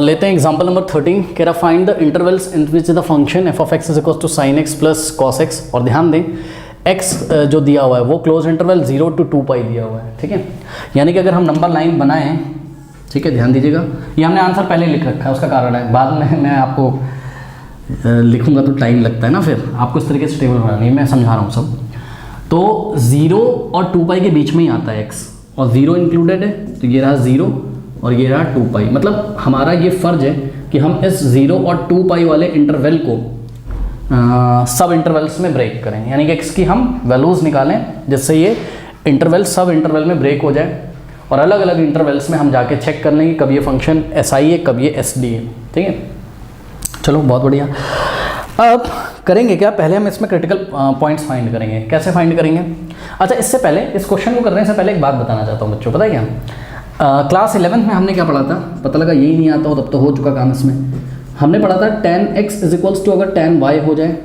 लेते हैं example number 13 कह रहा find the intervals in which the function F of X is equal to sine X plus cos X. और ध्यान दें एक्स जो दिया हुआ है वो क्लोज इंटरवल 0 to 2 पाई दिया हुआ है, ठीक है। यानी कि अगर हम नंबर लाइन बनाएं, ठीक है, ध्यान दीजिएगा, ये हमने आंसर पहले लिख रखा है, उसका कारण है बाद में मैं आपको लिखूंगा तो टाइम लगता है ना, फिर आपको इस तरीके से टेबल बनानी है, मैं समझा रहा हूँ सब। तो 0 और 2 पाई के बीच में ही आता है x, और 0 इंक्लूडेड है, तो ये रहा 0 और ये रहा 2 पाई। मतलब हमारा ये फ़र्ज है कि हम इस 0 और 2 पाई वाले इंटरवल को सब इंटरवल्स में ब्रेक करें, यानी कि x की हम वैल्यूज़ निकालें जिससे ये इंटरवल सब इंटरवल में ब्रेक हो जाए, और अलग अलग इंटरवल्स में हम जाके चेक कर लें कि कब ये फंक्शन SI है कब ये SD है, ठीक है। चलो बहुत बढ़िया। अब करेंगे क्या, पहले हम इसमें क्रिटिकल पॉइंट्स फाइंड करेंगे। कैसे फाइंड करेंगे? अच्छा, इससे पहले इस क्वेश्चन को करने से पहले एक बात बताना चाहता हूँ बच्चों, पता है क्या, क्लास 11th में हमने क्या पढ़ा था, पता लगा यही नहीं आता हो तब तो हो चुका काम। इसमें हमने पढ़ा था tan x is equals to अगर tan y हो जाए,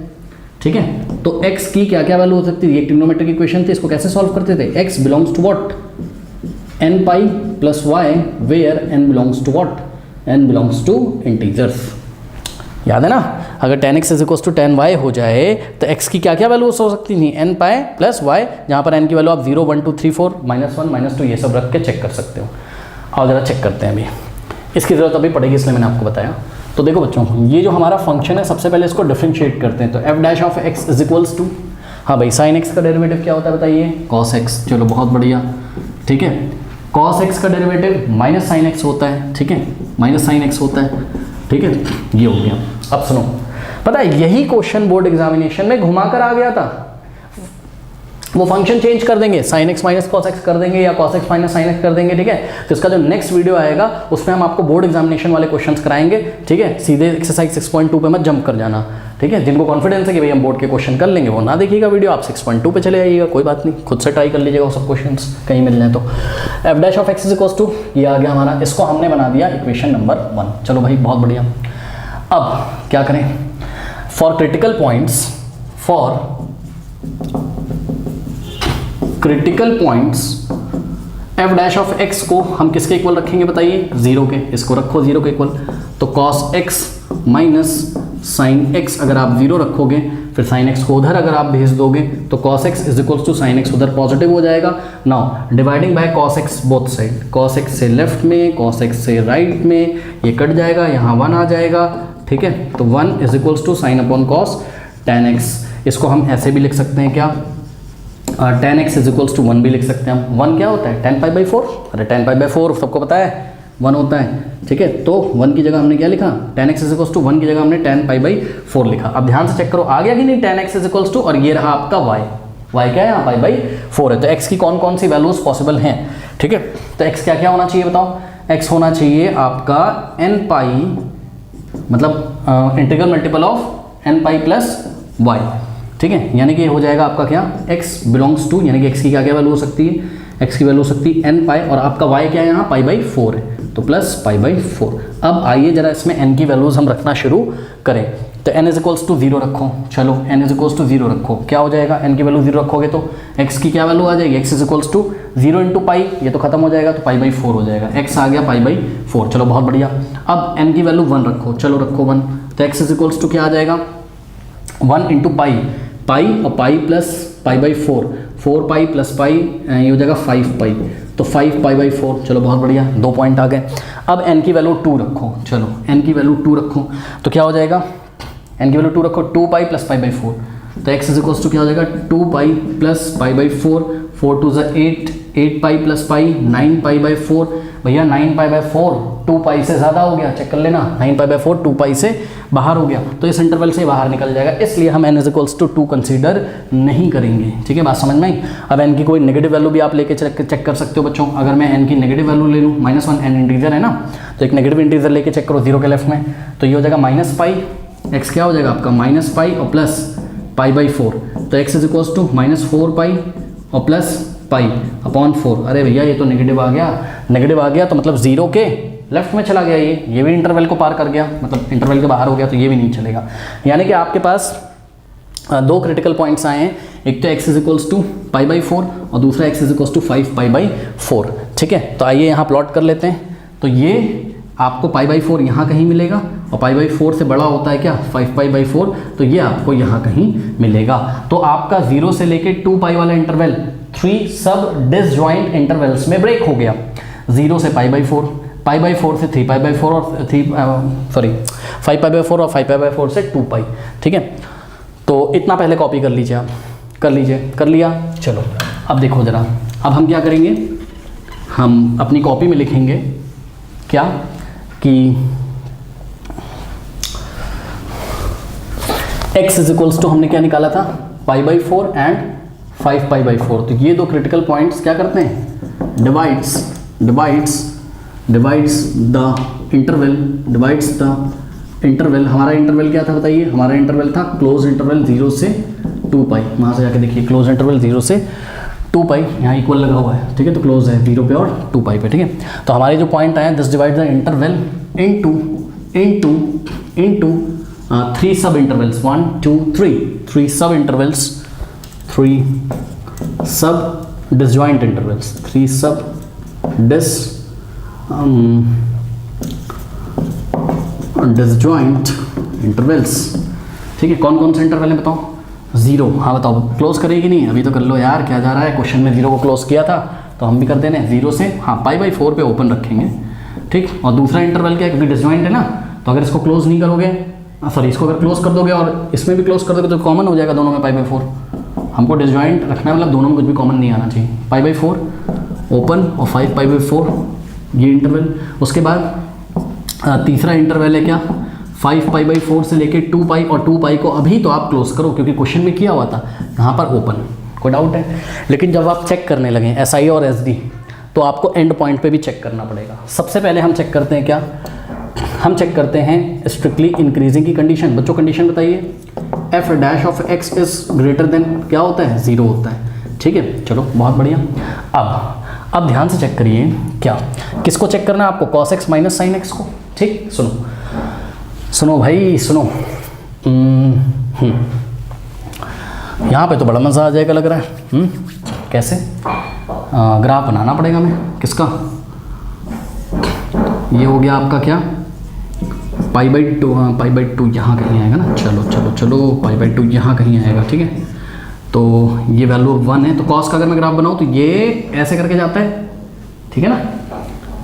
ठीक है, तो x की क्या क्या वैल्यू हो सकती है। ये ट्रिग्नोमेट्रिक इक्वेशन थी, इसको कैसे सॉल्व करते थे, x belongs to what n pi plus y where n belongs to what, n belongs to integers. याद है ना, अगर tan x is equals to tan y हो जाए तो x की क्या क्या वैल्यू हो सकती थी, n पाई प्लस y, जहाँ पर n की वैल्यू आप 0 1 2 3 4 -1 -2 ये सब रख के चेक कर सकते हो। और ज़रा चेक करते हैं अभी, इसकी ज़रूरत अभी पड़ेगी इसलिए मैंने आपको बताया। तो देखो बच्चों, ये जो हमारा फंक्शन है सबसे पहले इसको डिफरेंशिएट करते हैं। तो f dash of x is equals to, हाँ भाई, साइन x का डेरिवेटिव क्या होता है बताइए, cos x। चलो बहुत बढ़िया, ठीक है, cos x का डेरिवेटिव माइनस साइन x होता है, ठीक है, माइनस साइन x होता है, ठीक है, ये हो गया। अब सुनो, पता है यही क्वेश्चन बोर्ड एग्जामिनेशन में घुमा कर आ गया था। वो फंक्शन चेंज कर देंगे, sin x minus cos x कर देंगे या cos x minus sin x कर देंगे, ठीक है। तो इसका जो नेक्स्ट वीडियो आएगा उसमें हम आपको बोर्ड एग्जामिनेशन वाले क्वेश्चंस कराएंगे, ठीक है। सीधे एक्सरसाइज 6.2 पे मत जंप कर जाना, ठीक है। जिनको कॉन्फिडेंस है कि भाई हम बोर्ड के क्वेश्चन कर लेंगे वो ना देखिएगा वीडियो, आप 6.2 पे चले जाइएगा, कोई बात नहीं, खुद से ट्राई कर लीजिएगा वो सब क्वेश्चंस कहीं मिल जाए तो। f dash of x is equals to, ये आ गया हमारा, इसको हमने बना दिया इक्वेशन नंबर 1। चलो भाई बहुत बढ़िया। अब क्या करें, for critical points, f dash of x को हम किसके इक्वल रखेंगे बताइए, 0 के। इसको रखो 0 के इक्वल, तो cos x minus sin x अगर आप 0 रखोगे, फिर sin x को उधर अगर आप भेज दोगे तो cos x is equals to sin x उधर पॉजिटिव हो जाएगा। Now dividing by cos x both side, cos x से लेफ्ट में cos x से राइट में, ये कट जाएगा, यहाँ 1 आ जाएगा, ठीक है। तो 1 is equals to sine upon cos tan x। इसको हम ऐसे भी लिख सकते हैं क्या, tan x is equals to 1 भी लिख सकते हैं हम। 1 क्या होता है, tan पाई बाई 4, अरे tan पाई बाई 4 सबको पता है 1 होता है, ठीक है। तो 1 की जगह हमने क्या लिखा, tan x is equals to 1 की जगह हमने tan पाई बाई 4 लिखा। अब ध्यान से चेक करो आ गया कि नहीं, tan x is equals to, और ये रहा आपका y क्या है यहाँ पाई बाई 4 है। तो x की कौन कौन सी वैल्यूज पॉसिबल हैं, ठीक है। तो x क्या क्या होना चाहिए बताओ, x होना चाहिए आपका n पाई, मतलब integral multiple of n pi plus y, ठीक है। यानी कि हो जाएगा आपका क्या, x बिलोंग्स टू, यानी कि x की क्या क्या वैल्यू हो सकती है, x की वैल्यू हो सकती है n पाई, और आपका y क्या है यहाँ पाई बाई 4 है, तो प्लस पाई बाई 4। अब आइए जरा इसमें n की वैल्यूज हम रखना शुरू करें। तो n इज इक्वल्स टू 0 रखो, चलो n इज इक्वल्स टू 0 रखो, क्या हो जाएगा, n की वैल्यू 0 रखोगे तो x की क्या वैल्यू आ जाएगी, x is equals to 0 into pi, ये तो खत्म हो जाएगा, तो पाई बाई 4 हो जाएगा, x आ गया पाई बाई 4। चलो बहुत बढ़िया। अब n की वैल्यू 1 रखो, चलो रखो 1, तो x इज इक्वल्स टू क्या आ जाएगा, 1 इंटू पाई, पाई और पाई plus pi by 4 pi plus पाई, ये हो जाएगा 5 पाई, तो 5 पाई बाई 4। चलो बहुत बढ़िया, 2 पॉइंट आ गए। अब n की वैल्यू 2 रखो, चलो n की वैल्यू 2 रखो, तो क्या हो जाएगा, n की वैल्यू 2 रखो, 2 पाई प्लस पाई बाई 4, तो x इज इक्वल्स टू क्या हो जाएगा, 2 pi plus pi by 4, 4 two ज़ा 8 पाई प्लस पाई 9 पाई बाई 4। भैया 9 पाई बाई 4 2 पाई से ज़्यादा हो गया, चेक कर लेना, 9 पाई बाई 4 2 पाई से बाहर हो गया, तो इस इंटरवल से बाहर निकल जाएगा, इसलिए हम n is equals to 2 consider नहीं करेंगे, ठीक है। बात समझ में आई। अब n की कोई नेगेटिव वैल्यू भी आप लेके चेक कर सकते हो बच्चों। अगर मैं n की नेगेटिव वैल्यू ले लूँ, -1, n इंटीजर है ना, तो एक नेगेटिव इंटीजर लेके चेक करो 0 के लेफ्ट में, तो ये हो जाएगा माइनस पाई, x क्या हो जाएगा आपका माइनस पाई और प्लस पाई बाई 4, तो x इज इक्वल्स टू -4 पाई और प्लस पाई अपॉन 4। अरे भैया ये तो नेगेटिव आ गया, तो मतलब 0 के लेफ्ट में चला गया, ये भी इंटरवल को पार कर गया, मतलब इंटरवल के बाहर हो गया, तो ये भी नहीं चलेगा। यानी कि आपके पास 2 क्रिटिकल पॉइंट्स आए हैं, एक तो x is equals to pi by 4 और दूसरा x is equals to 5 pi by 4, ठीक है। तो आइए यहाँ प्लॉट कर लेते हैं। तो ये आपको पाई बाई 4 यहाँ कहीं मिलेगा, और पाई बाई 4 से बड़ा होता है क्या 5 पाई बाई 4, तो ये आपको यहाँ कहीं मिलेगा। तो आपका 0 से लेके 2 पाई वाला इंटरवल 3 सब डिसजॉइंट इंटरवल्स में ब्रेक हो गया। 0 से पाई बाई 4, पाई बाई 4 से 3 पाई बाई 4 और 5 पाई बाई 4 और 5 पाई बाई 4 से 2 पाई। ठीक है, तो इतना पहले कॉपी कर लीजिए आप, कर लीजिए, कर लिया। चलो अब देखो ज़रा, अब हम क्या करेंगे, हम अपनी कॉपी में लिखेंगे क्या कि x इज इक्वल्स टू हमने क्या निकाला था पाई बाई 4 एंड 5 पाई बाई 4। तो ये दो क्रिटिकल पॉइंट्स क्या करते हैं, डिवाइड्स द इंटरवल। हमारा इंटरवल क्या था बताइए, हमारा इंटरवल था क्लोज इंटरवल 0 से 2 पाई। वहाँ से जाके देखिए क्लोज इंटरवल 0 से 2 पाई, यहाँ इक्वल लगा हुआ है। ठीक है, तो क्लोज है 0 पे और 2 पाई पे। ठीक है, तो हमारे जो पॉइंट आए this divide the interval into 3 सब इंटरवल्स 1 2 3 सब इंटरवल्स, 3 सब डिसजॉइंट इंटरवल्स, 3 सब डिसजॉइंट इंटरवल्स। ठीक है, कौन कौन से इंटरवल है बताओ, 0, हाँ बताओ क्लोज करेगी नहीं, अभी तो कर लो यार, क्या जा रहा है, क्वेश्चन में 0 को क्लोज किया था तो हम भी कर देने 0 से, हाँ पाई बाई 4 पे ओपन रखेंगे। ठीक, और दूसरा इंटरवल क्या है, क्योंकि डिसजॉइंट है ना, तो अगर इसको क्लोज नहीं करोगे, सॉरी इसको अगर क्लोज कर दोगे और इसमें भी क्लोज कर दोगे तो कॉमन हो जाएगा दोनों में पाई बाई 4। हमको डिसजॉइंट रखना है, मतलब दोनों में कुछ भी कॉमन नहीं आना चाहिए। पाई बाई 4 ओपन और 5 पाई बाई 4 ये इंटरवल। उसके बाद तीसरा इंटरवल है क्या 5 पाई बाई 4 से लेके 2 पाई, और 2 पाई को अभी तो आप क्लोज करो क्योंकि क्वेश्चन में किया हुआ था, यहाँ पर ओपन, कोई डाउट है। लेकिन जब आप चेक करने लगे SI और SD तो आपको एंड पॉइंट पे भी चेक करना पड़ेगा। सबसे पहले हम चेक करते हैं क्या, हम चेक करते हैं स्ट्रिक्टली इंक्रीजिंग की कंडीशन। बच्चों कंडीशन बताइए, f dash of x is greater then क्या होता है 0 होता है। ठीक है, चलो बहुत बढ़िया। अब ध्यान से चेक करिए, क्या किसको चेक करना है आपको, cos x minus sine x को। ठीक, सुनो भाई सुनो, यहाँ पे तो बड़ा मज़ा आ जाएगा लग रहा है। कैसे, ग्राफ बनाना पड़ेगा हमें किसका, ये हो गया आपका क्या पाई बाई 2 यहाँ कहीं आएगा ना, चलो पाई बाई 2 यहाँ कहीं आएगा। ठीक है, तो ये वैल्यू 1 है, तो कॉस का अगर मैं ग्राफ बनाऊँ तो ये ऐसे करके जाता है। ठीक है ना,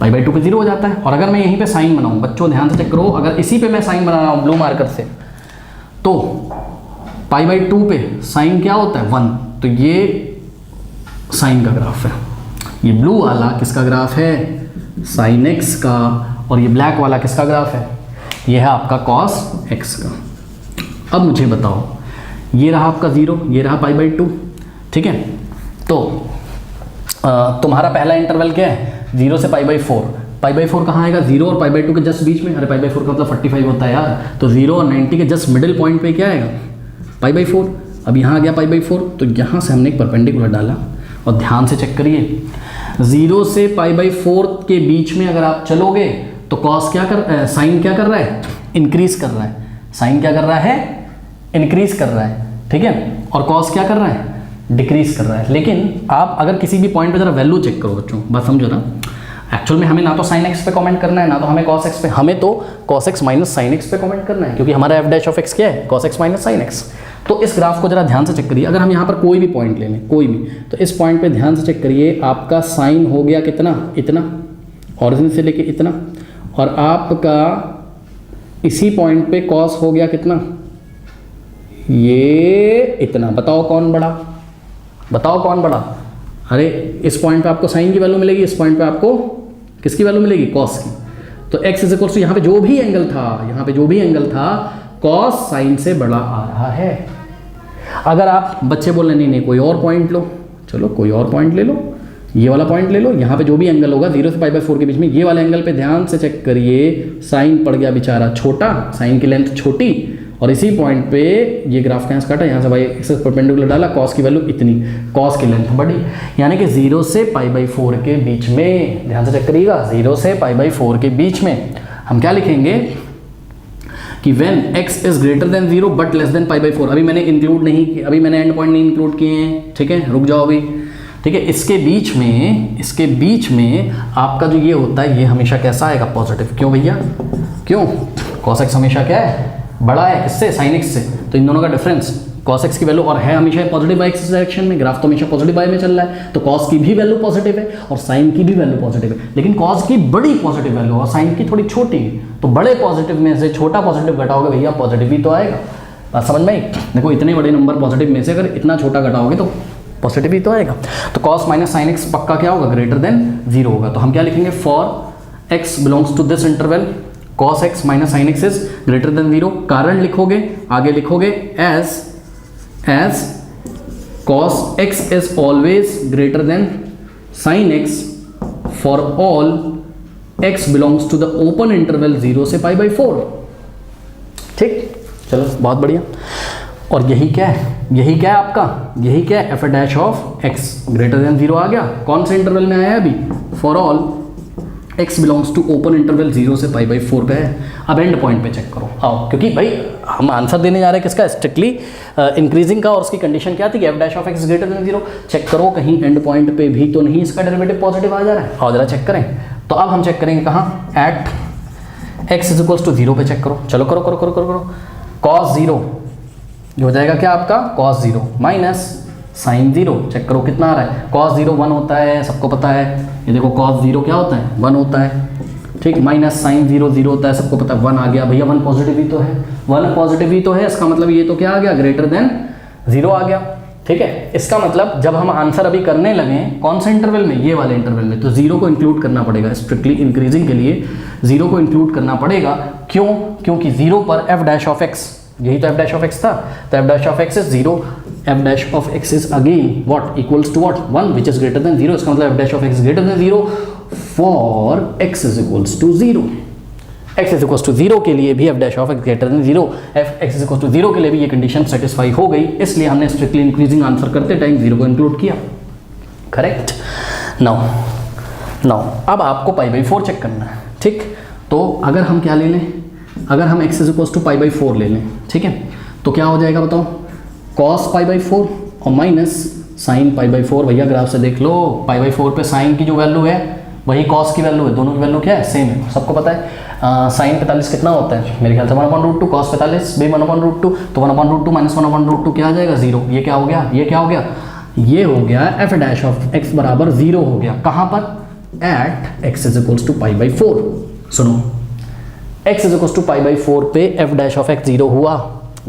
पाई बाई 2 पे 0 हो जाता है। और अगर मैं यहीं पे साइन बनाऊँ, बच्चों ध्यान से चेक करो, अगर इसी पे मैं साइन बना रहा हूँ ब्लू मार्कर से, तो पाई बाई 2 पे साइन क्या होता है 1, तो ये साइन का ग्राफ है। ये ब्लू वाला किसका ग्राफ है, साइन एक्स का, और ये ब्लैक वाला किसका ग्राफ है, ये है आपका कॉस एक्स का। अब मुझे बताओ, ये रहा आपका 0, ये रहा पाई बाई 2। ठीक है, तो तुम्हारा पहला इंटरवल क्या है 0 से पाई बाई 4। पाई बाई 4 कहाँ आएगा, 0 और पाई बाई 2 के जस्ट बीच में। अरे पाई बाई 4 का मतलब 45 होता है यार, तो 0 और 90 के जस्ट मिडिल पॉइंट पे क्या आएगा पाई बाई 4। अब यहाँ आ गया पाई बाई 4, तो यहाँ से हमने एक परपेंडिकुलर डाला, और ध्यान से चेक करिए 0 से पाई बाई 4 के बीच में अगर आप चलोगे तो कॉस क्या कर, साइन क्या कर रहा है, इंक्रीज कर रहा है। साइन क्या कर रहा है, इंक्रीज कर रहा है। ठीक है, और कॉस क्या कर रहा है, डिक्रीज कर रहा है। लेकिन आप अगर किसी भी पॉइंट पे जरा वैल्यू चेक करो बच्चों, बात समझो ना, एक्चुअल में हमें ना तो साइन एक्स पे कमेंट करना है, ना तो हमें कॉस एक्स पे, हमें तो cos x minus sine x पे कमेंट करना है, क्योंकि हमारा एफ डैश ऑफ एक्स क्या है, cos x minus sine x. तो इस ग्राफ को जरा ध्यान से चेक करिए, अगर हम यहाँ पर कोई भी पॉइंट ले लें, कोई भी, तो इस पॉइंट पे ध्यान से चेक करिए, आपका साइन हो गया कितना, इतना, ऑरिजिन से लेके इतना, और आपका इसी पॉइंट पे कॉस हो गया कितना, ये इतना। बताओ कौन बड़ा, बताओ कौन बड़ा। अरे इस पॉइंट पे आपको साइन की वैल्यू मिलेगी, इस पॉइंट पे आपको किसकी वैल्यू मिलेगी, कॉस की। तो x इज इक्वल टू यहाँ पे जो भी एंगल था, यहाँ पे जो भी एंगल था, कॉस साइन से बड़ा आ रहा है। अगर आप बच्चे बोल रहे नहीं नहीं कोई और पॉइंट लो, चलो कोई और पॉइंट ले लो, ये वाला पॉइंट ले लो, यहाँ पे जो भी एंगल होगा 0 से पाई बाई 4 के बीच में, ये वाले एंगल पे ध्यान से चेक करिए, साइन पड़ गया बेचारा छोटा, साइन की लेंथ छोटी, और इसी पॉइंट पे ये ग्राफ कहाँ से काटा, यहाँ से भाई एक्सेस परपेंडिकुलर डाला, कॉस की वैल्यू इतनी, कॉस की लेंथ बड़ी, यानी कि 0 से पाई बाई 4 के बीच में, ध्यान से चेक करिएगा, 0 से पाई बाई 4 के बीच में हम क्या लिखेंगे कि when x is greater than 0 but less than pi by 4। अभी मैंने इंक्लूड नहीं किया, अभी मैंने एंड पॉइंट नहीं इंक्लूड किए हैं, ठीक है, रुक जाओ अभी। ठीक है। इसके बीच में आपका जो ये होता है ये हमेशा कैसा आएगा, पॉजिटिव। क्यों भैया, क्यों, cos x हमेशा क्या है, बड़ा है किससे, sin x से। तो इन दोनों का डिफरेंस cos x की वैल्यू और है हमेशा पॉजिटिव बाई एक्सिस डायरेक्शन में, ग्राफ तो हमेशा पॉजिटिव बाई में चल रहा है, तो cos की भी वैल्यू पॉजिटिव है और sin की भी वैल्यू पॉजिटिव है। लेकिन cos की बड़ी पॉजिटिव वैल्यू और sin की थोड़ी छोटी है, तो बड़े पॉजिटिव में से छोटा पॉजिटिव घटाओगे भैया पॉजिटिव ही तो आएगा। बात समझ में आई? देखो इतने बड़े नंबर पॉजिटिव में से अगर इतना छोटा घटाओगे तो पॉजिटिव ही तो आएगा। तो cos माइनस साइन एक्स पक्का क्या होगा, ग्रेटर देन 0 होगा। तो हम क्या लिखेंगे, for x belongs to this interval cos x minus sine x is greater than 0। कारण लिखोगे, आगे लिखोगे as cos x is always greater than sin x for all x belongs to the open interval 0 से π/4। ठीक, चलो बहुत बढ़िया। और यही क्या है आपका, यही क्या है, f dash of x greater than 0 आ गया। कौन से इंटरवल में आया है अभी, for all x belongs to open interval 0 से π/4 पे है। अब एंड पॉइंट पे चेक करो, आओ, क्योंकि भाई हम आंसर देने जा रहे हैं किसका, स्ट्रिक्टली इंक्रीजिंग का, और उसकी कंडीशन क्या थी कि f dash of x greater than 0। Check करो कहीं एंड पॉइंट पे भी तो नहीं इसका डेरिवेटिव पॉजिटिव आ जा रहा है, आओ जरा चेक करें। तो अब हम चेक करेंगे कहाँ, at x is equals to 0 पे चेक करो। चलो करो cos 0 ये हो जाएगा क्या आपका, cos 0 माइनस साइन 0। चेक करो कितना आ रहा है, cos 0 1 होता है, सबको पता है। ये देखो cos 0 क्या होता है, 1 होता है, ठीक। माइनस साइन 0 0 होता है, सबको पता है। 1 आ गया भैया, 1 पॉजिटिव ही तो है, 1 पॉजिटिव ही तो है। इसका मतलब ये तो क्या आ गया, ग्रेटर देन 0 आ गया, ठीक है। इसका मतलब जब हम आंसर अभी करने लगे कौन से इंटरवल में, ये वाले इंटरवल में, तो 0 को इंक्लूड करना पड़ेगा। स्ट्रिक्टली इंक्रीजिंग के लिए 0 को इंक्लूड करना पड़ेगा। क्यों, क्योंकि 0 पर f डैश ऑफ x, यही तो f डैश ऑफ x था, तो f dash of x is 0, f dash of x is again what, equals to what, 1 which is greater than 0। इसका मतलब f dash of x greater than 0 for x is equals to 0। x is equals to 0 के लिए भी f dash of x greater than 0, x is equals to 0 के लिए भी ये condition satisfy हो गई। इसलिए हमने स्ट्रिक्टली इंक्रीजिंग आंसर करते टाइम 0 को इंक्लूड किया, करेक्ट। नाउ अब आपको π/4 चेक करना है, ठीक। तो अगर हम क्या ले लें, अगर हम x इज इक्वल्स टू π/4 ले लें, ठीक है, तो क्या हो जाएगा बताओ, cos π/4 और माइनस साइन π/4। भैया ग्राफ से देख लो, π/4 पे साइन की जो वैल्यू है वही cos की वैल्यू है, दोनों की वैल्यू क्या है, सेम है, सबको पता है। साइन 45 कितना होता है, मेरे ख्याल से 1/√2, cos 45 भी 1/√2, तो 1/√2 माइनस 1/√2 क्या आ जाएगा, 0। ये क्या हो गया, ये क्या हो गया, ये हो गया f डैश ऑफ x बराबर 0 हो गया। कहाँ पर, at x is equals to π/4। सुनो, x इज इक्वल्स टू π/4 पे f डैश ऑफ x 0 हुआ,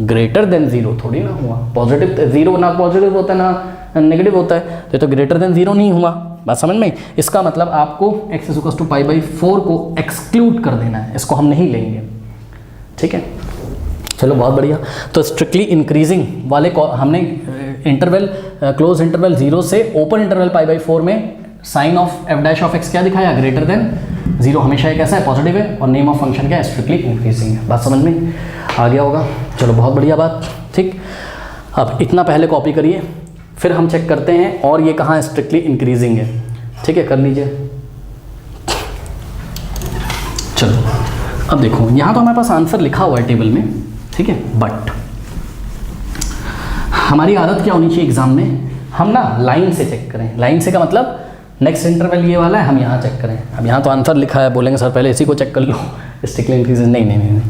ग्रेटर देन 0 थोड़ी ना हुआ। पॉजिटिव 0 ना पॉजिटिव होता है ना नेगेटिव होता है, तो ग्रेटर देन 0 नहीं हुआ। बात समझ में? इसका मतलब आपको x इज इक्वल्स टू π/4 को एक्सक्लूड कर देना है, इसको हम नहीं लेंगे, ठीक है। चलो बहुत बढ़िया। तो स्ट्रिक्टली इंक्रीजिंग वाले हमने इंटरवल क्लोज इंटरवल 0 से ओपन इंटरवल π/4 में sine of f dash of x क्या दिखाया, ग्रेटर देन 0। हमेशा एक ऐसा है, पॉजिटिव है, और नेम ऑफ फंक्शन क्या है, स्ट्रिक्टली इंक्रीजिंग है। बात समझ में आ गया होगा। चलो बहुत बढ़िया बात, ठीक। अब इतना पहले कॉपी करिए, फिर हम चेक करते हैं और ये कहाँ स्ट्रिक्टली इंक्रीजिंग है, ठीक है, कर लीजिए। चलो अब देखो, यहाँ तो हमारे पास आंसर लिखा हुआ है टेबल में, ठीक है, बट हमारी आदत क्या होनी चाहिए एग्जाम में, हम ना लाइन से चेक करें। लाइन से का मतलब नेक्स्ट इंटरवल ये वाला है, हम यहाँ चेक करें। अब यहाँ तो आंसर लिखा है, बोलेंगे सर पहले इसी को चेक कर लो, स्ट्रिक्टली इंक्रीजिंग, नहीं।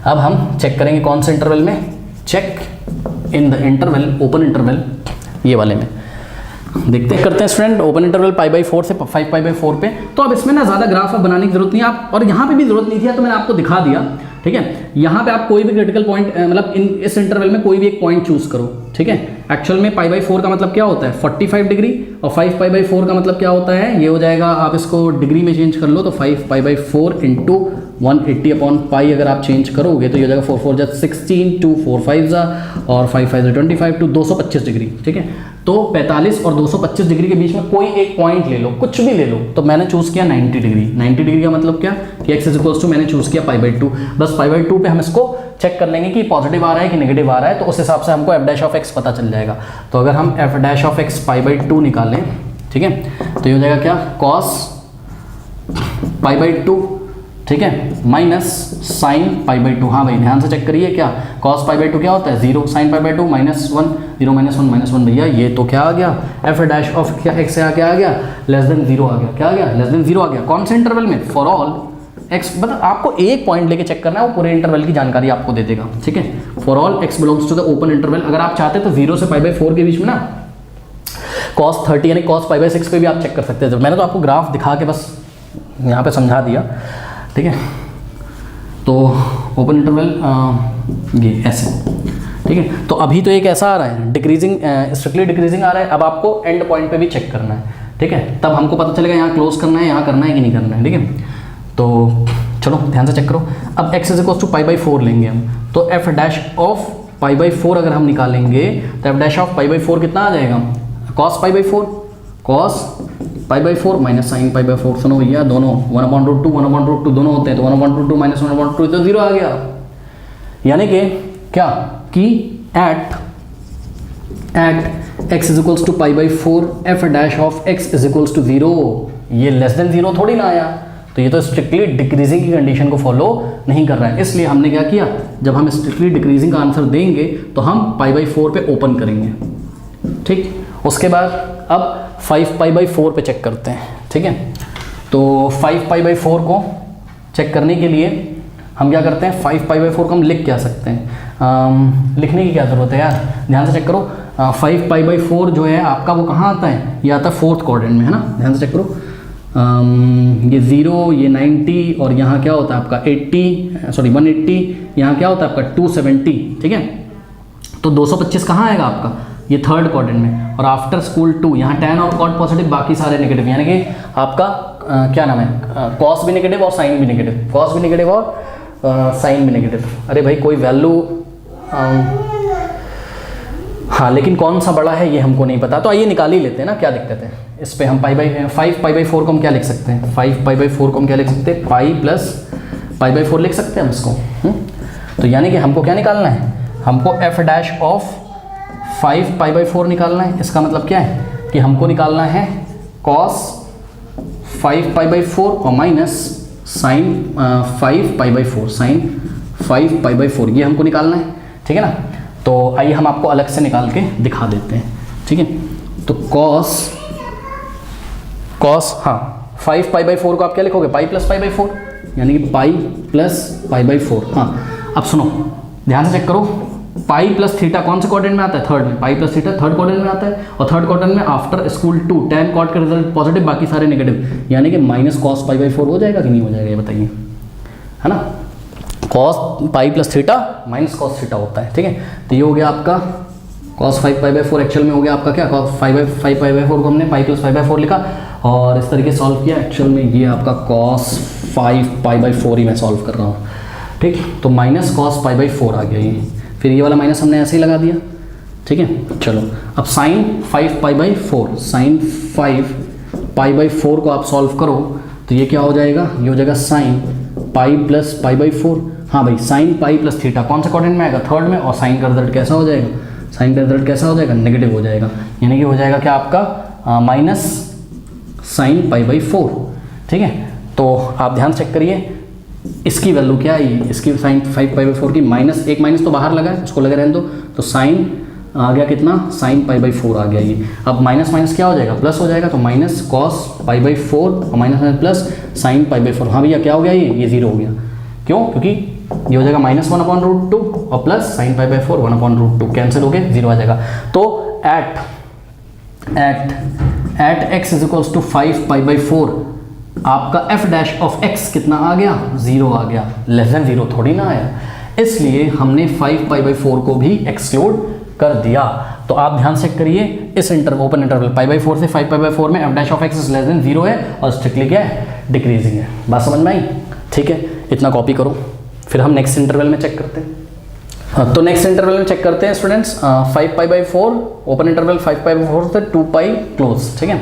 अब हम चेक करेंगे कौन से इंटरवल में, check in the interval open interval, ये वाले में देखते करते हैं स्टूडेंट, ओपन इंटरवल π/4 से 5π/4 पे। तो अब इसमें ना ज़्यादा ग्राफ अब बनाने की जरूरत नहीं है आप, और यहाँ पे भी जरूरत नहीं थी, तो मैंने आपको दिखा दिया, ठीक है। यहाँ पे आप कोई भी क्रिटिकल पॉइंट मतलब इस इंटरवल में कोई भी एक पॉइंट चूज करो, ठीक है। एक्चुअल में π/4 का मतलब क्या होता है, 45 डिग्री, और 5π/4 का मतलब क्या होता है, ये हो जाएगा, आप इसको डिग्री में चेंज कर लो, तो 5π/4 इंटू 180/π अगर आप चेंज करोगे तो ये हो जाएगा 4 4 जा 16, 2 4 5 जा, और 5 5 जा 25 टू 225 डिग्री, ठीक है। तो 45 और 225 डिग्री के बीच में कोई एक पॉइंट ले लो, कुछ भी ले लो। तो मैंने चूज़ किया 90 डिग्री। 90 डिग्री का मतलब क्या कि x इज इक्वल्स टू मैंने चूज़ किया π/2। बस π/2 पे हम इसको चेक कर लेंगे कि पॉजिटिव आ रहा है कि नेगेटिव आ रहा है, तो उस हिसाब से हमको f डैश ऑफ x पता चल जाएगा। तो अगर हम f डैश ऑफ x π/2 निकालें, ठीक है, तो ये हो जाएगा क्या, cos π/2, ठीक है, माइनस साइन पाई बाई 2। हाँ भाई ध्यान से चेक करिए, क्या कॉस पाई बाई 2 क्या होता है 0, साइन पाई बाई 2 -1, 0 -1 भैया ये तो क्या आ गया एफ डैश ऑफ क्या एक्स से क्या आ गया लेस देन 0 आ गया। क्या आ गया लेस देन 0 आ गया। कौन से इंटरवल में? फॉर ऑल एक्स, मतलब आपको एक पॉइंट लेके चेक करना है, वो पूरे इंटरवल की जानकारी आपको दे देगा। ठीक है, for all x belongs to the open interval. अगर आप चाहते तो 0 से पाई बाई 4 के बीच में ना cos 30 यानी cos पाई बाई 6 पे भी आप चेक कर सकते हैं। मैंने तो आपको ग्राफ दिखा के बस यहाँ पे समझा दिया। ठीक है, तो ओपन इंटरवल ये ऐसे। ठीक है, तो अभी तो एक ऐसा आ रहा है डिक्रीजिंग, स्ट्रिक्टली डिक्रीजिंग आ रहा है। अब आपको एंड पॉइंट पे भी चेक करना है। ठीक है, तब हमको पता चलेगा यहाँ क्लोज करना है, यहाँ करना है कि नहीं करना है। ठीक है, तो चलो ध्यान से चेक करो। अब x is equal to pi by 4 लेंगे हम, तो f dash of pi by 4 अगर हम निकालेंगे तो f dash of pi by 4 कितना आ जाएगा cos pi by 4, cos pi by 4 minus sine pi by 4। सुनो भैया दोनों 1/√2 1/√2 दोनों होते हैं, तो 1/√2 माइनस 1/2 तो 0 आ गया। यानी कि क्या कि at x is equals to pi by 4 f dash of x is equals to 0, ये लेस देन 0 थोड़ी ना आया, तो ये तो स्ट्रिक्टली डिक्रीजिंग की कंडीशन को फॉलो नहीं कर रहा है। इसलिए हमने क्या किया, जब हम स्ट्रिक्टली डिक्रीजिंग का आंसर देंगे तो हम पाई बाई 4 पे ओपन करेंगे। ठीक, उसके बाद अब 5 पाई बाई 4 पे चेक करते हैं। ठीक है, तो 5 पाई बाई 4 को चेक करने के लिए हम क्या करते हैं, 5 पाई बाई 4 को हम लिख क्या सकते हैं, लिखने की क्या ज़रूरत है यार, ध्यान से चेक करो। 5 पाई बाई 4 जो है आपका वो कहाँ आता है, ये आता है 4th क्वाड्रेंट में, है ना। ध्यान से चेक करो, ये 0, ये 90 और यहाँ क्या होता है आपका 180, यहाँ क्या होता है आपका 270। ठीक है, तो 225 कहाँ आएगा आपका, ये 3rd क्वाड्रेंट में। और आफ्टर स्कूल 2 यहाँ tan और cot पॉजिटिव, बाकी सारे नेगेटिव, यानी कि आपका क्या नाम है, cos भी नेगेटिव और साइन भी नेगेटिव, cos भी नेगेटिव और साइन भी नेगेटिव। अरे भाई कोई वैल्यू, हाँ लेकिन कौन सा बड़ा है ये हमको नहीं पता, तो आइए निकाल ही लेते हैं ना, क्या दिक्कत है। इस पे हम 5 पाई बाई 4 को हम क्या लिख सकते हैं, 5 पाई बाई 4 को हम क्या लिख सकते हैं, पाई प्लस पाई बाई 4 लिख सकते हैं हम इसको। तो यानी कि हमको क्या निकालना है, हमको F dash of 5 pi by 4 निकालना है। इसका मतलब क्या है कि हमको निकालना है cos 5 पाई बाई 4 और minus sine 5 pi by 4, sine 5 pi by 4, ये हमको निकालना है। ठीक है ना, तो आइए हम आपको अलग से निकाल के दिखा देते हैं। ठीक है, तो cos हाँ 5 पाई बाई 4 को आप क्या लिखोगे, पाई प्लस पाई बाई 4, यानी कि पाई प्लस पाई बाई 4। हाँ अब सुनो ध्यान से चेक करो, पाई प्लस थीटा कौन से क्वाड्रेंट में आता है, 3rd में, पाई प्लस थीटा 3rd क्वाड्रेंट में आता है। और 3rd क्वाड्रेंट में आफ्टर स्कूल 2 tan cot का रिजल्ट पॉजिटिव, बाकी सारे नेगेटिव, यानी कि माइनस cos पाई बाई 4 हो जाएगा कि नहीं हो जाएगा ये बताइए, है ना। cos पाई plus theta minus cos theta होता है। ठीक है, तो ये हो गया आपका cos 5 पाई बाई 4, एक्चुअल में हो गया आपका क्या, cos 5 पाई बाई 4 को हमने पाई प्लस पाई बाई 4 लिखा और इस तरीके से सॉल्व किया। एक्चुअल में ये आपका cos 5 पाई बाई 4 ही मैं सॉल्व कर रहा हूँ। ठीक, तो माइनस cos पाई बाई 4 आ गया ये, फिर ये वाला माइनस हमने ऐसे ही लगा दिया। ठीक है, चलो अब sine 5 pi by 4, sine 5 pi by 4 को आप सॉल्व करो तो ये क्या हो जाएगा, ये हो जाएगा sign pi plus pi by 4। हाँ भाई साइन पाई प्लस थीटा कौन सा क्वाड्रेंट में आएगा, 3rd में, और साइन का रिजल्ट कैसा हो जाएगा, साइन का रिजल्ट कैसा हो जाएगा, नेगेटिव हो जाएगा, यानी कि हो जाएगा क्या आपका माइनस साइन पाई बाई 4। ठीक है, तो आप ध्यान चेक करिए इसकी वैल्यू क्या आई, इसकी साइन 5 पाई बाई 4 की माइनस, एक माइनस तो बाहर लगा है उसको लगे रहने दो, तो साइन आ गया कितना, साइन पाई बाई 4 आ गया ये। अब माइनस माइनस क्या हो जाएगा, प्लस हो जाएगा, तो माइनस cos पाई बाई 4 और minus plus sine pi by 4। हाँ भैया क्या हो गया ये 0 हो गया, क्यों, क्योंकि ये हो जाएगा माइनस 1/√2 और plus sine pi by 4 1/√2, cancel हो गए 0 आ जाएगा। तो at x is equals to 5 pi by 4 आपका एफ डैश ऑफ x कितना आ गया, 0 आ गया, लेस देन 0 थोड़ी ना आया, इसलिए हमने 5 पाई बाई 4 को भी एक्सक्लूड कर दिया। तो आप ध्यान से करिए इस ओपन इंटरवल पाई बाई 4 से 5 पाई बाई 4 में F dash of x less than 0 है और स्ट्रिक्टली क्या है, डिक्रीजिंग है। बात समझ में आई, ठीक है, इतना कॉपी करो, फिर हम नेक्स्ट इंटरवल में चेक करते हैं। तो नेक्स्ट इंटरवल में चेक करते हैं students, 5 pi by 4 open interval, 5 pi by 4 से 2 पाई क्लोज। ठीक है,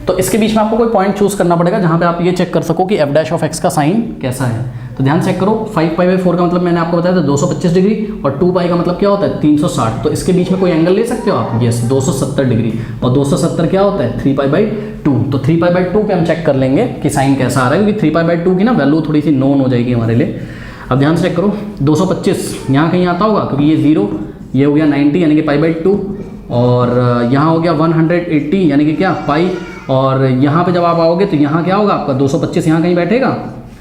तो इसके बीच में आपको कोई पॉइंट चूज करना पड़ेगा जहां पे आप ये चेक कर सको कि एफ डैश ऑफ एक्स का साइन कैसा है। तो ध्यान चेक करो, 5 पाई बाई 4 का मतलब मैंने आपको बताया था 225 डिग्री और 2 पाई का मतलब क्या होता है 360। तो इसके बीच में कोई एंगल ले सकते हो आप, यस 270 डिग्री, और 270 क्या होता है 3 पाई बाई 2, तो 3π/2 पे हम चेक कर लेंगे कि साइन कैसा आ रहा है, क्योंकि 3π/2 की ना वैल्यू थोड़ी सी नोन हो जाएगी हमारे लिए। अब ध्यान से चेक करो, 225 यहाँ कहीं आता होगा, क्योंकि ये 0, ये हो गया 90 यानी कि π/2, और यहाँ हो गया 180 यानी कि क्या पाई, और यहाँ पे जब आप आओगे तो यहाँ क्या होगा आपका 225 यहाँ कहीं बैठेगा,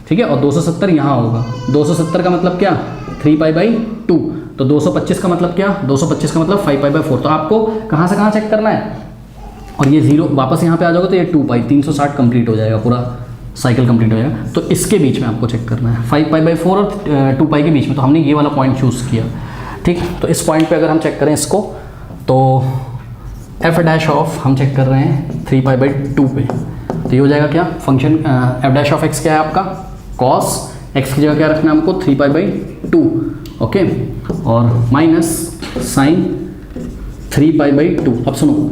ठीक है, और 270 यहाँ होगा। 270 का मतलब क्या 3π/2, तो 225 का मतलब क्या 225 का मतलब 5π/4। तो आपको कहाँ से कहाँ चेक करना है, और ये 0 वापस यहाँ पे आ जाओगे तो ये 2π 360 कंप्लीट हो जाएगा, पूरा साइकिल कंप्लीट हो जाएगा। तो इसके बीच में आपको चेक करना है 5π/4 और 2π के बीच में, तो हमने ये वाला पॉइंट चूज़ किया, ठीक। तो इस पॉइंट पे अगर हम चेक करें इसको, तो f' हम चेक कर रहे हैं 3π/2 पे, तो ये हो जाएगा क्या फंक्शन f' क्या है आपका cos x की जगह क्या रखना है हमको 3π/2, ओके, और माइनस साइन 3π/2। अब सुनो,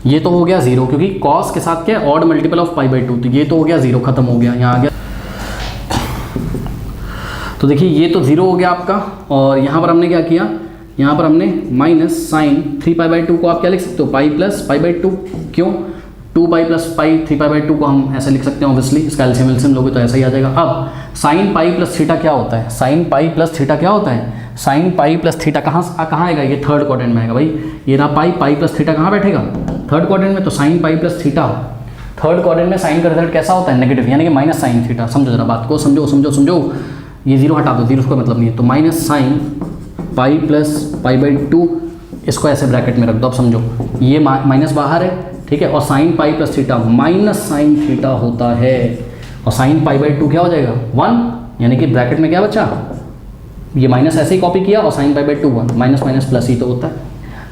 ये तो हो गया 0, क्योंकि cos के साथ क्या है ऑड मल्टीपल ऑफ π/2, तो ये तो हो गया 0, खत्म हो गया, यहाँ आ गया। तो देखिए ये तो 0 हो गया आपका, और यहाँ पर हमने क्या किया, यहाँ पर हमने माइनस साइन 3π/2 को आप क्या लिख सकते हो पाई प्लस π/2, क्यों 2π प्लस पाई 3π/2 को हम ऐसे लिख सकते हैं ऑब्वियसली, इसका एलसीएम एलसीएम लोगे तो ऐसा ही आ जाएगा। अब साइन पाई प्लस थीटा क्या होता है, साइन पाई प्लस थीटा क्या होता है, साइन पाई प्लस थीटा कहाँ आएगा, ये थर्ड क्वाड्रेंट में आएगा भाई, ये रहा पाई प्लस थीटा कहाँ बैठेगा थर्ड क्वाड्रेंट में, तो sign pi plus theta third quadrant में साइन का रिजल्ट कैसा होता है नेगेटिव, यानी कि माइनस साइन थीटा। समझो जरा बात को, समझो, ये 0 हटा दो, 0 का मतलब नहीं है, तो माइनस साइन पाई प्लस π/2, इसको ऐसे ब्रैकेट में रख दो। अब समझो ये माइनस बाहर है, ठीक है, और sign pi plus theta minus sine theta होता है, और साइन π/2 क्या हो जाएगा 1, यानी कि ब्रैकेट में क्या बचा, ये माइनस ऐसे ही कॉपी किया, और साइन π/2 1, माइनस माइनस प्लस ही तो होता है।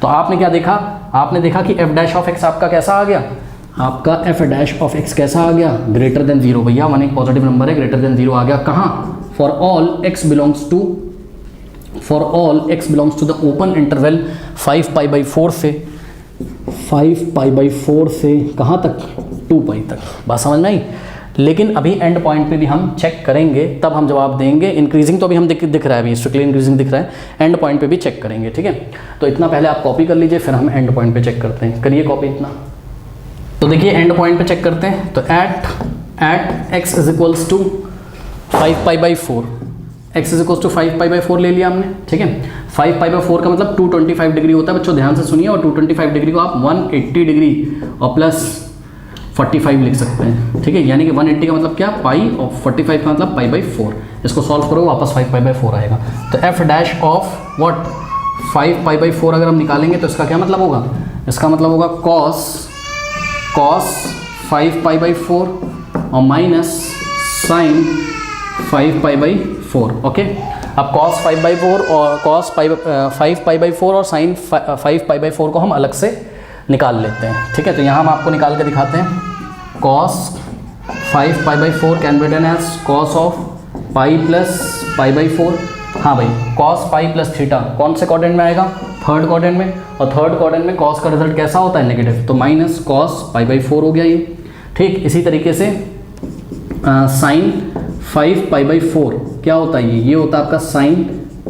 तो आपने क्या देखा, आपने देखा कि f' आपका कैसा आ गया, आपका f' कैसा आ गया ग्रेटर देन 0, भैया 1 एक पॉजिटिव नंबर है, ग्रेटर देन 0 आ गया कहाँ, for all x belongs to the open interval 5π/4 से 5π/4 से कहाँ तक 2π तक। बात समझ में आई। लेकिन अभी एंड पॉइंट पे भी हम चेक करेंगे, तब हम जवाब देंगे। इंक्रीजिंग तो अभी हम दिख रहा है, अभी स्ट्रिक्टली इंक्रीजिंग दिख रहा है, एंड पॉइंट पे भी चेक करेंगे, ठीक है। तो इतना पहले आप कॉपी कर लीजिए, फिर हम एंड पॉइंट पे चेक करते हैं। करिए कॉपी इतना। तो देखिए एंड पॉइंट पे चेक करते हैं। तो at x is equals to 5π/4, x is equals to 5π/4 ले लिया हमने, ठीक है। 5π/4 का मतलब 225 डिग्री होता है बच्चों, ध्यान से सुनिए। और 225 डिग्री को आप 180 डिग्री और प्लस 45 लिख सकते हैं, ठीक है। यानी कि 180 का मतलब क्या पाई, और 45 का मतलब π/4। इसको सॉल्व करो, वापस 5π/4 आएगा। तो f' ऑफ व्हाट 5π/4 अगर हम निकालेंगे तो इसका क्या मतलब होगा, इसका मतलब होगा cos 5π/4 और माइनस साइन 5π/4, ओके। अब cos 5/4 और cos 5π/4 और साइन 5π/4 को हम अलग से निकाल लेते हैं, ठीक है। तो यहाँ हम आपको निकाल के दिखाते हैं। cos 5π/4 can be written as cos of pi plus π/4। हाँ भाई, cos पाई प्लस थीटा कौन से क्वाड्रेंट में आएगा, थर्ड क्वाड्रेंट में, और थर्ड क्वाड्रेंट में cos का रिजल्ट कैसा होता है नेगेटिव, तो माइनस cos π/4 हो गया ये, ठीक। इसी तरीके से साइन 5π/4 क्या होता है, ये होता है आपका साइन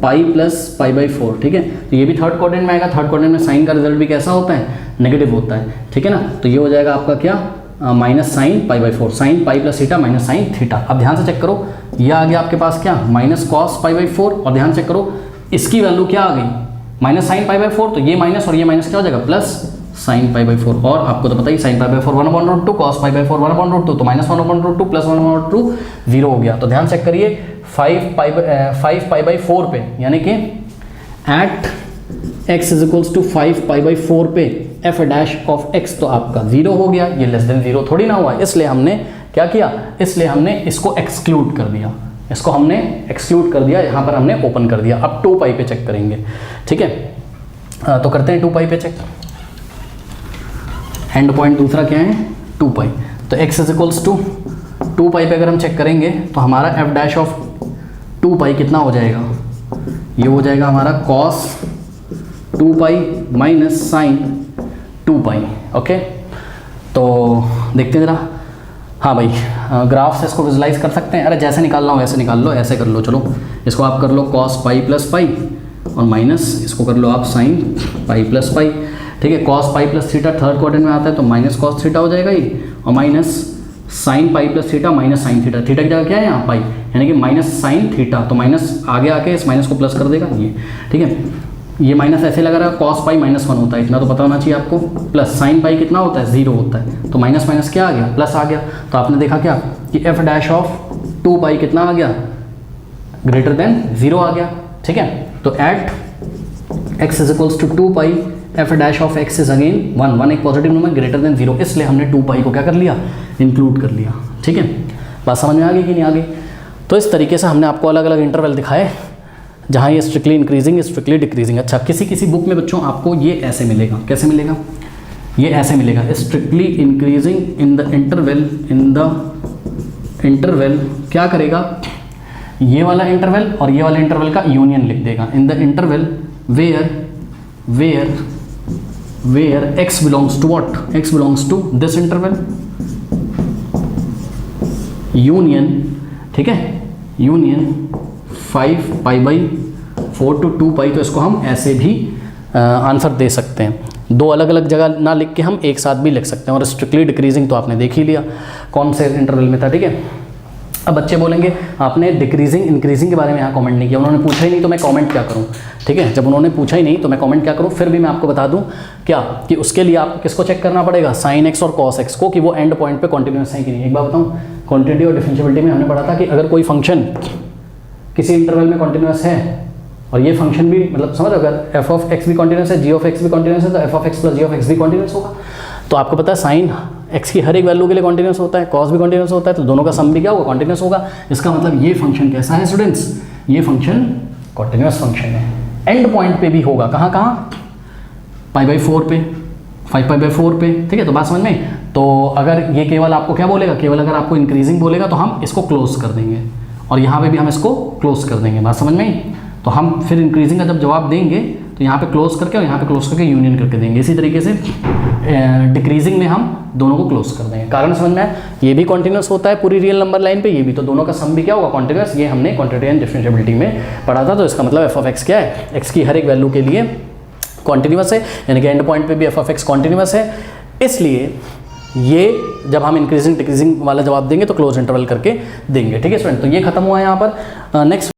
पाई प्लस π/4, ठीक है। तो ये भी थर्ड क्वाड्रेंट में आएगा। थर्ड क्वाड्रेंट में साइन का रिजल्ट भी कैसा होता है नेगेटिव होता है, ठीक है ना। तो ये हो जाएगा आपका क्या minus sine π/4, sine pi plus theta minus sine theta. अब ध्यान से चेक करो, ये आ गया आपके पास क्या माइनस cos π/4, और ध्यान चेक करो इसकी वैल्यू क्या आ गई माइनस साइन π/4, तो ये माइनस और ये माइनस क्या हो जाएगा प्लस साइन π/4। और आपको तो पता ही साइन π/4 1/√2, cos π/4 1/√2, तो माइनस 1/√2 प्लस 1/√2 0 हो गया। तो ध्यान चेक करिए 5π/4 पे, यानी कि at x is equals to 5π/4 पे f' ऑफ x तो आपका 0 हो गया। ये लेस देन 0 थोड़ी ना हुआ, इसलिए हमने क्या किया, इसलिए हमने इसको एक्सक्लूड कर दिया, इसको हमने एक्सक्लूड कर दिया, यहाँ पर हमने ओपन कर दिया। अब 2π पे चेक करेंगे, ठीक है। तो करते हैं 2π पे चेक। एंड पॉइंट दूसरा क्या है 2π। तो x इज इक्वल्स टू 2π पे अगर हम चेक करेंगे तो हमारा f' ऑफ 2π कितना हो जाएगा, ये हो जाएगा हमारा cos 2π माइनस साइन 2π, ओके। तो देखते हैं ज़रा। हाँ भाई, ग्राफ से इसको विजुलाइज कर सकते हैं। अरे जैसे निकालना हो वैसे निकाल लो, ऐसे कर लो। चलो इसको आप कर लो cos π प्लस π, और माइनस इसको कर लो आप साइन π प्लस π, ठीक है। cos π plus theta third quadrant में आता है तो माइनस cos थीटा हो जाएगा ये, और minus sine pi plus theta minus sine theta, theta की जगह क्या है यहाँ पाई, यानी कि माइनस साइन थीटा, तो माइनस आगे आके इस माइनस को प्लस कर देगा ये, ठीक है। ये माइनस ऐसे लगा रहा है, कॉस पाई -1 होता है, इतना तो पता होना चाहिए आपको, प्लस साइन पाई कितना होता है 0 होता है, तो माइनस माइनस क्या आ गया प्लस आ गया। तो आपने देखा क्या कि एफ डैश ऑफ 2 पाई कितना आ गया, ग्रेटर देन 0 आ गया, ठीक है। तो at x is equals to 2 pi f dash of x is again 1 एक पॉजिटिव नंबर ग्रेटर देन 0, इसलिए हमने 2 पाई को क्या कर लिया, इंक्लूड कर लिया, ठीक है। बात समझ में आ गई कि नहीं आ गई। तो इस तरीके से हमने आपको अलग अलग इंटरवल दिखाए जहाँ ये स्ट्रिक्टली इंक्रीजिंग स्ट्रिक्टली डिक्रीजिंग। अच्छा, किसी बुक में बच्चों आपको ये ऐसे मिलेगा, कैसे मिलेगा, ये ऐसे मिलेगा, strictly increasing in the interval क्या करेगा, ये वाला इंटरवल और ये वाला इंटरवल का यूनियन लिख देगा, in the interval where x belongs to what, x belongs to this interval union, ठीक है, यूनियन 5 पाई/4 to 2 पाई। तो इसको हम ऐसे भी आंसर दे सकते हैं, दो अलग अलग जगह ना लिख के हम एक साथ भी लिख सकते हैं। और स्ट्रिक्टली डिक्रीजिंग तो आपने देख ही लिया कौन से इंटरवल में था, ठीक है। अब बच्चे बोलेंगे आपने डिक्रीजिंग इंक्रीजिंग के बारे में यहाँ कमेंट नहीं किया, उन्होंने पूछा ही नहीं तो मैं कमेंट क्या करूँ, ठीक है। जब उन्होंने पूछा ही नहीं तो मैं कमेंट क्या करूँ, फिर भी मैं आपको बता दूँ क्या कि उसके लिए आपको किसको चेक करना पड़ेगा, साइन एक्स और कॉस एक्स को, कि वो एंड पॉइंट पे कॉन्टिन्यूस है कि नहीं। एक बार बताऊँ, क्वांटिटी और डिफरेंशिएबिलिटी में हमने पढ़ा था कि अगर कोई फंक्शन किसी इंटरवल में कॉन्टिन्यूस है और ये फंक्शन भी, मतलब समझ, अगर एफ ऑफ एक्स भी कॉन्टिन्यूस है, जी ऑफ एक्स भी कॉन्टिन्यूस है, तो f of x plus g of x भी कॉन्टिन्यूस होगा। तो आपको पता है साइन एक्स की हर एक वैल्यू के लिए कॉन्टिन्यूस होता है, कॉस भी कॉन्टिन्यूस होता है, तो दोनों का सम भी क्या होगा, कॉन्टिन्यूस होगा। इसका मतलब ये फंक्शन कैसा है स्टूडेंट्स, ये फंक्शन कॉन्टिन्यूस फंक्शन है, एंड पॉइंट पे भी होगा, कहाँ कहाँ, π/4 पे, 5π/4 पे, ठीक है। तो बात समझ में। तो अगर ये केवल आपको क्या बोलेगा, केवल अगर आपको इंक्रीजिंग बोलेगा तो हम इसको क्लोज कर देंगे, और यहाँ पे भी हम इसको क्लोज कर देंगे, बात समझ में। तो हम फिर इंक्रीजिंग का जब जवाब देंगे तो यहाँ पे क्लोज करके और यहाँ पे क्लोज करके यूनियन करके देंगे। इसी तरीके से डिक्रीजिंग में हम दोनों को क्लोज कर देंगे। कारण समझ में आया, ये भी कॉन्टिन्यूस होता है पूरी रियल नंबर लाइन पे, ये भी, तो दोनों का सम भी क्या होगा, कॉन्टिन्यूस। ये हमने क्वांटिटी एंड डिफरेंशिएबिलिटी में पढ़ा था। तो इसका मतलब एफ ऑफ एक्स क्या है, एक्स की हर एक वैल्यू के लिए कॉन्टिन्यूस है, यानी कि एंड पॉइंट पे भी एफ ऑफ एक्स कॉन्टिन्यूस है। इसलिए ये जब हम इंक्रीजिंग डिक्रीजिंग वाला जवाब देंगे तो क्लोज इंटरवल करके देंगे, ठीक है स्टूडेंट। तो ये खत्म हुआ है यहाँ पर। नेक्स्ट